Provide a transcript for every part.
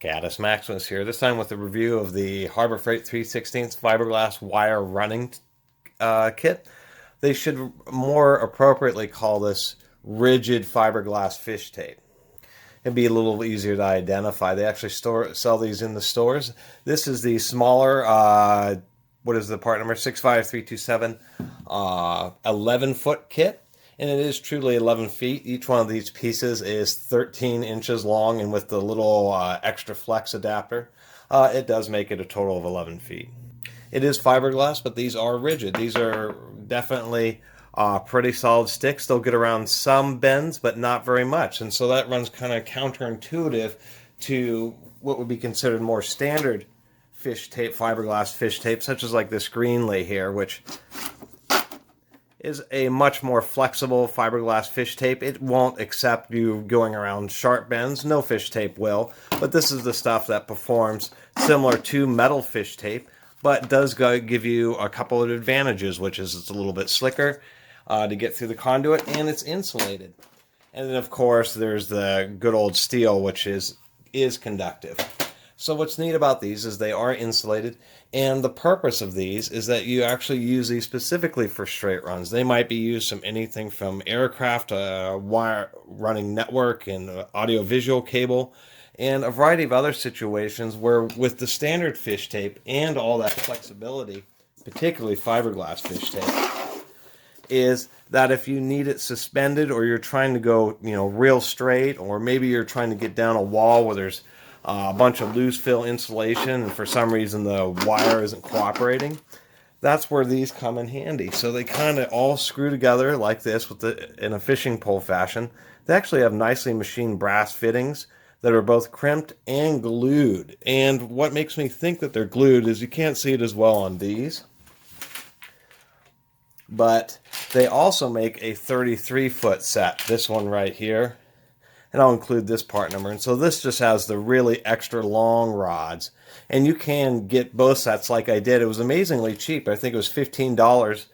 Catus Maximus here, this time with a review of the Harbor Freight 3/16 fiberglass wire running kit. They should more appropriately call this rigid fiberglass fish tape. It'd be a little easier to identify. They actually sell these in the stores. This is the smaller, what is the part number? 65327 11-foot kit. And it is truly 11 feet. Each one of these pieces is 13 inches long, and with the little extra flex adapter, it does make it a total of 11 feet. It is fiberglass, but these are rigid. These are definitely pretty solid sticks. They'll get around some bends, but not very much. And so that runs kind of counterintuitive to what would be considered more standard fish tape, fiberglass fish tape, such as like this Greenley here, which is a much more flexible fiberglass fish tape. It won't accept you going around sharp bends. No fish tape will. But this is the stuff that performs similar to metal fish tape, but does give you a couple of advantages, which is it's a little bit slicker to get through the conduit, and it's insulated. And then, of course, there's the good old steel, which is conductive. So what's neat about these is they are insulated, and the purpose of these is that you actually use these specifically for straight runs. They might be used from anything from aircraft, wire running network, and audio-visual cable, and a variety of other situations where with the standard fish tape and all that flexibility, particularly fiberglass fish tape, is that if you need it suspended or you're trying to go, real straight, or maybe you're trying to get down a wall where there's a bunch of loose fill insulation and for some reason the wire isn't cooperating, that's where these come in handy. So they kind of all screw together like this in a fishing pole fashion. They actually have nicely machined brass fittings that are both crimped and glued. And what makes me think that they're glued is you can't see it as well on these, but they also make a 33-foot set, this one right here. And I'll include this part number. And so this just has the really extra long rods. And you can get both sets like I did. It was amazingly cheap. I think it was $15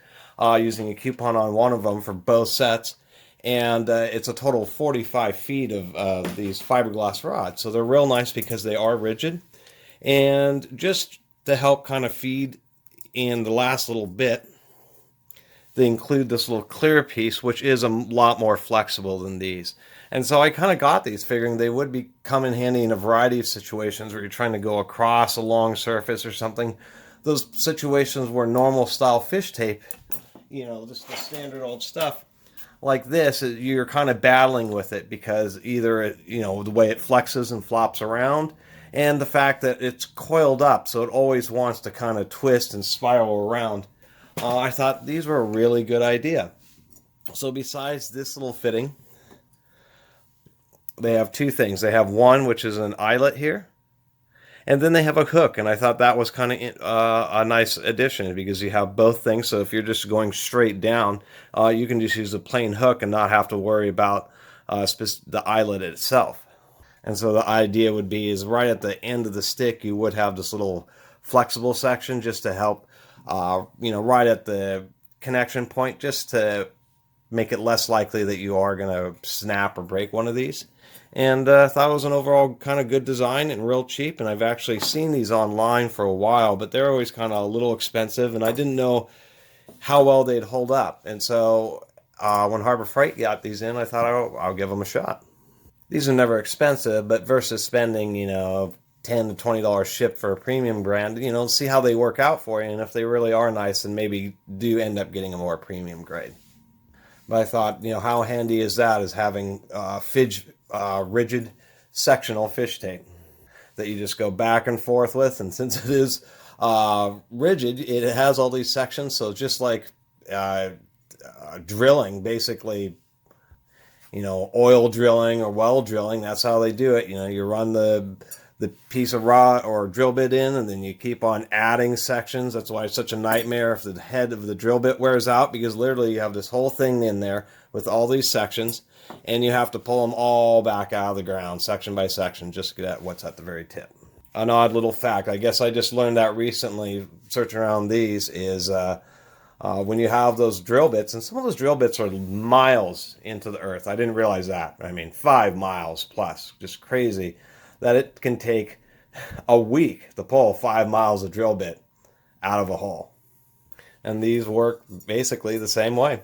using a coupon on one of them for both sets. And it's a total of 45 feet of these fiberglass rods. So they're real nice because they are rigid. And just to help kind of feed in the last little bit, they include this little clear piece, which is a lot more flexible than these. And so I kind of got these figuring they would come in handy in a variety of situations where you're trying to go across a long surface or something. Those situations where normal style fish tape, just the standard old stuff like this, you're kind of battling with it because either, the way it flexes and flops around, and the fact that it's coiled up, so it always wants to kind of twist and spiral around. I thought these were a really good idea. So besides this little fitting, they have two things. They have one, which is an eyelet here, and then they have a hook, and I thought that was kind of a nice addition because you have both things. So if you're just going straight down, you can just use a plain hook and not have to worry about the eyelet itself. And so the idea would be is right at the end of the stick, you would have this little flexible section just to help, right at the connection point, just to make it less likely that you are going to snap or break one of these. And I thought it was an overall kind of good design and real cheap. And I've actually seen these online for a while, but they're always kind of a little expensive. And I didn't know how well they'd hold up. And so when Harbor Freight got these in, I thought I'll give them a shot. These are never expensive, but versus spending, $10 to $20 ship for a premium brand, see how they work out for you. And if they really are nice, then maybe do end up getting a more premium grade. But I thought, how handy is that as having rigid sectional fish tape that you just go back and forth with. And since it is rigid, it has all these sections. So just like drilling, basically, oil drilling or well drilling, that's how they do it. You run the piece of rod or drill bit in, and then you keep on adding sections. That's why it's such a nightmare if the head of the drill bit wears out, because literally you have this whole thing in there with all these sections, and you have to pull them all back out of the ground, section by section, just to get at what's at the very tip. An odd little fact, I guess I just learned that recently, searching around these, is when you have those drill bits, and some of those drill bits are miles into the earth. I didn't realize that. 5 miles plus, just crazy. that it can take a week to pull 5 miles of drill bit out of a hole. And these work basically the same way,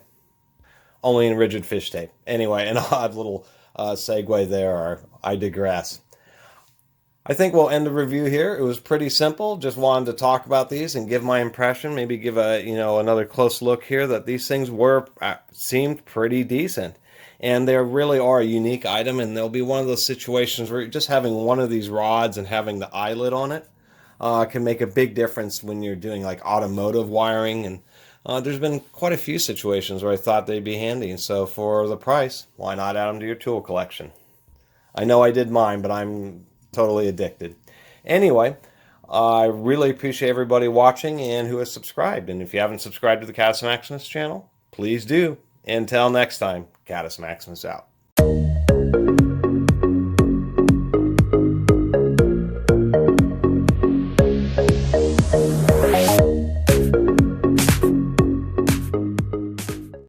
only in rigid fish tape. Anyway, an odd little segue there, or I digress. I think we'll end the review here. It was pretty simple. Just wanted to talk about these and give my impression. Maybe give another close look here that these things seemed pretty decent, and they really are a unique item. And there'll be one of those situations where just having one of these rods and having the eyelet on it can make a big difference when you're doing like automotive wiring. And there's been quite a few situations where I thought they'd be handy. And so for the price, why not add them to your tool collection? I know I did mine, but I'm totally addicted. Anyway, I really appreciate everybody watching and who has subscribed. And if you haven't subscribed to the Catus Maximus channel, please do. Until next time, Catus Maximus out.